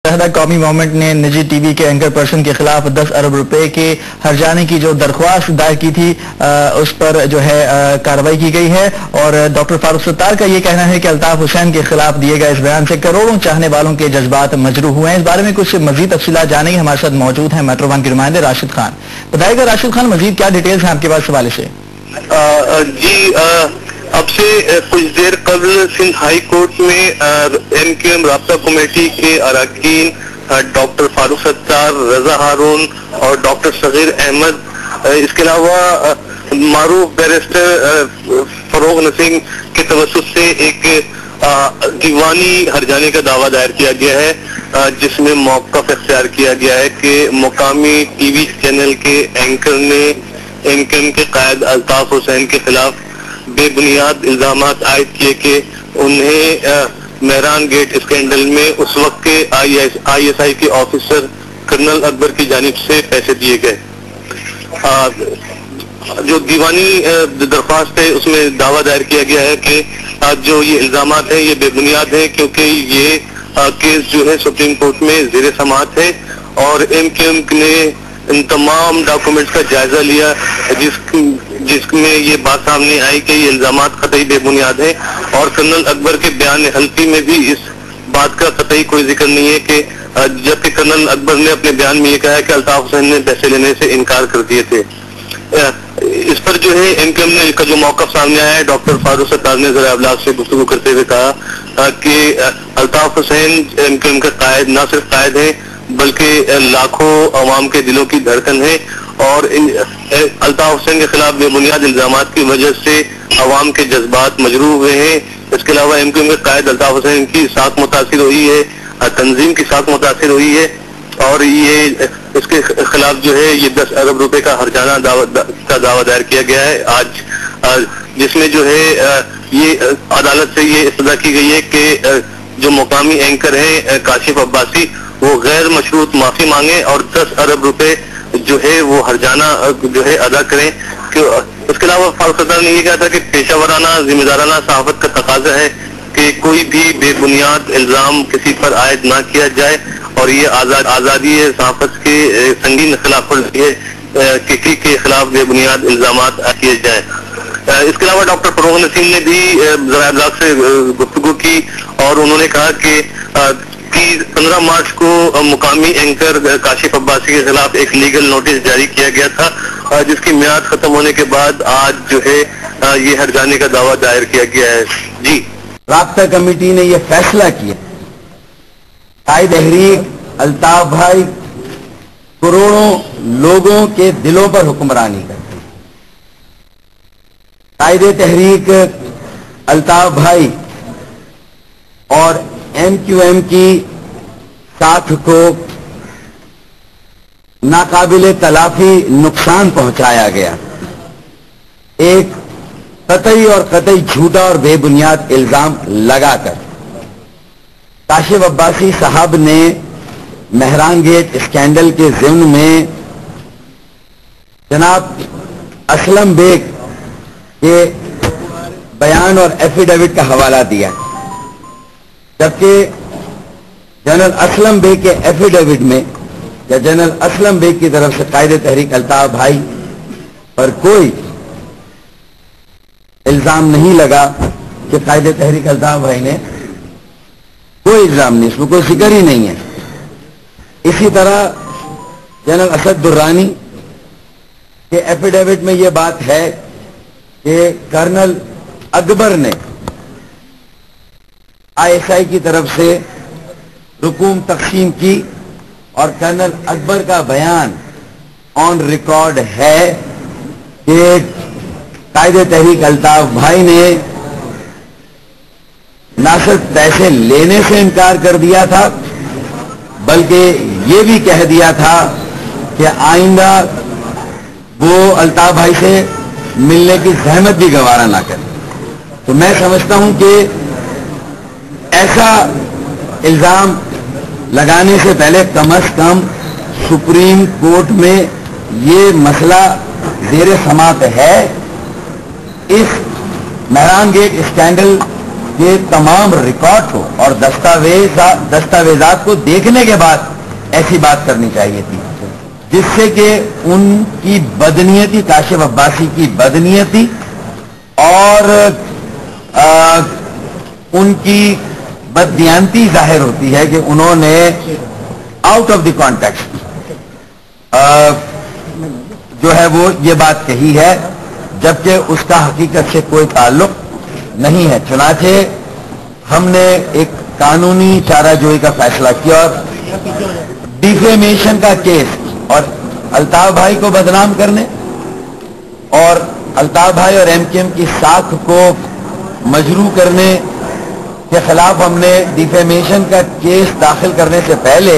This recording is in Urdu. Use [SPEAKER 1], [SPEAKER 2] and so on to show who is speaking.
[SPEAKER 1] متحدہ قومی موومنٹ نے نجی ٹی وی کے اینکر پرسن کے خلاف 10 ارب روپے کے ہرجانے کی جو درخواست دائر کی تھی اس پر جو ہے کارروائی کی گئی ہے، اور ڈاکٹر فاروق ستار کا یہ کہنا ہے کہ الطاف حسین کے خلاف دیے گئے اس بیان سے کروڑوں چاہنے والوں کے جذبات مجروح ہوئے ہیں۔ اس بارے میں کچھ مزید تفصیلات جانیں گے، ہمارے ساتھ موجود ہیں میٹرو ون کے نمائندے راشد خان۔ بتائیے گا راشد خان، مزید کیا ڈیٹیلز ہیں آپ کے پاس اس حوالے سے؟
[SPEAKER 2] اب سے کچھ دیر قبل سندھ ہائی کورٹ میں ایم کیو ایم رابطہ کمیٹی کے اراکین ڈاکٹر فاروق ستار، رضا ہارون اور ڈاکٹر صغیر احمد، اس کے علاوہ معروف بیرسٹر فروغ نسیم کے توسط سے ایک دیوانی ہرجانے کا دعویٰ دائر کیا گیا ہے، جس میں موقف اختیار کیا گیا ہے کہ مقامی ٹی وی چینل کے اینکر نے ایم کیو ایم کے قائد الطاف حسین کے خلاف بے بنیاد الزامات عائد کیے کہ انہیں مہران گیٹ اسکینڈل میں اس وقت کے آئی ایس آئی کے آفیسر کرنل اکبر کی جانب سے پیسے دیے گئے۔ جو دیوانی درخواست ہے اس میں دعویٰ دائر کیا گیا ہے کہ جو یہ الزامات ہیں یہ بے بنیاد ہیں، کیونکہ یہ کیس جو ہے سپریم کورٹ میں زیر سماعت ہے، اور ایم کیو ایم نے ان تمام ڈاکومنٹس کا جائزہ لیا جس میں یہ بات سامنے آئی کہ یہ الزامات قطعی بے بنیاد ہیں، اور کرنل اکبر کے بیان حلفی میں بھی اس بات کا قطعی کوئی ذکر نہیں ہے کہ جبکہ کرنل اکبر نے اپنے بیان میں یہ کہا ہے کہ الطاف حسین نے پیسے لینے سے انکار کر دیے تھے۔ اس پر جو ہے ایم کیو ایم کا جو موقف سامنے آیا ہے، ڈاکٹر فاروق ستار نے ذرائع ابلاغ سے گفتگو کرتے ہوئے کہا کہ Altaf Hussain M Q M کے قائد نہ صرف قائد ہیں بلکہ لاکھوں عوام کے دلوں کی دھڑکن ہے، اور الطاف حسین کے خلاف بے بنیاد الزامات کی وجہ سے عوام کے جذبات مجروح ہوئے ہیں۔ اس کے علاوہ ایم کیو ایم کے قائد الطاف حسین کی ساکھ متاثر ہوئی ہے، تنظیم کی ساکھ متاثر ہوئی ہے، اور یہ اس کے خلاف جو ہے یہ 10 ارب روپے کا ہرجانہ کا دعویٰ دائر کیا گیا ہے آج، جس میں جو ہے یہ عدالت سے یہ استدعا کی گئی ہے کہ جو مقامی اینکر ہیں کاشف عباسی وہ غیر مشروط معافی مانگیں اور 10 ارب روپے جو ہے وہ ہرجانہ جو ہے ادا کریں۔ اس کے علاوہ فاروق ستار نے یہ کہا تھا کہ پیشہ ورانہ ذمہ دارانہ صحافت کا تقاضا ہے کہ کوئی بھی بے بنیاد الزام کسی پر عائد نہ کیا جائے، اور یہ آزادی صحافت کے سنگین خلاف ورزی ہے، کسی کے خلاف بے بنیاد الزامات کیے جائیں۔ اس کے علاوہ ڈاکٹر فروغ نسیم نے بھی ذرائع ابلاغ سے گفتگو کی، اور انہوں نے کہا کہ 15 مارچ کو مقامی اینکر کاشف عباسی کے خلاف ایک لیگل نوٹس جاری کیا گیا تھا، جس کی میعاد ختم ہونے کے بعد آج جو ہے یہ ہرجانے کا دعویٰ دائر کیا گیا ہے۔ جی،
[SPEAKER 3] رابطہ کمیٹی نے یہ فیصلہ کیا، قائد تحریک الطاف بھائی کروڑوں لوگوں کے دلوں پر حکمرانی کرتے ہیں۔ قائد تحریک الطاف بھائی اور ایم کیو ایم کی ساتھ کو ناقابل تلافی نقصان پہنچایا گیا، ایک قطعی اور قطعی جھوٹا اور بے بنیاد الزام لگا کر کاشف عباسی صاحب نے مہران گیٹ اسکینڈل کے ضمن میں جناب اسلم بیگ کے بیان اور ایفیڈیوٹ کا حوالہ دیا، جبکہ جنرل اسلم بیگ کے ایفیڈیوٹ میں یا جنرل اسلم بیگ کی طرف سے قائد تحریک الطاف بھائی پر کوئی الزام نہیں لگا کہ قائد تحریک الطاف بھائی نے کوئی الزام نہیں، اس میں کوئی ذکر ہی نہیں ہے۔ اسی طرح جنرل اسد درانی کے ایفیڈیوٹ میں یہ بات ہے کہ کرنل اکبر نے آئی ایس آئی کی طرف سے رقوم تقسیم کی، اور کرنل اکبر کا بیان آن ریکارڈ ہے کہ قائد تحریک الطاف بھائی نے نہ صرف پیسے لینے سے انکار کر دیا تھا بلکہ یہ بھی کہہ دیا تھا کہ آئندہ وہ الطاف بھائی سے ملنے کی زحمت بھی گوارا نہ کرے۔ تو میں سمجھتا ہوں کہ ایسا الزام لگانے سے پہلے کم از کم سپریم کورٹ میں یہ مسئلہ زیر سماعت ہے، اس مہران گیٹ اسکینڈل کے تمام ریکارڈ ہو اور دستاویزات کو دیکھنے کے بعد ایسی بات کرنی چاہیے تھی، جس سے کہ ان کی بدنیتی، کاشف عباسی کی بدنیتی اور ان کی بددیانتی ظاہر ہوتی ہے کہ انہوں نے آؤٹ آف دی کانٹیکسٹ جو ہے وہ یہ بات کہی ہے، جبکہ اس کا حقیقت سے کوئی تعلق نہیں ہے۔ چنانچہ ہم نے ایک قانونی چارہ جوئی کا فیصلہ کیا اور ڈیفیمیشن کا کیس اور الطاف بھائی کو بدنام کرنے اور الطاف بھائی اور ایم کیو ایم کی ساکھ کو مجروح کرنے کے خلاف ہم نے ڈیفیمیشن کا کیس داخل کرنے سے پہلے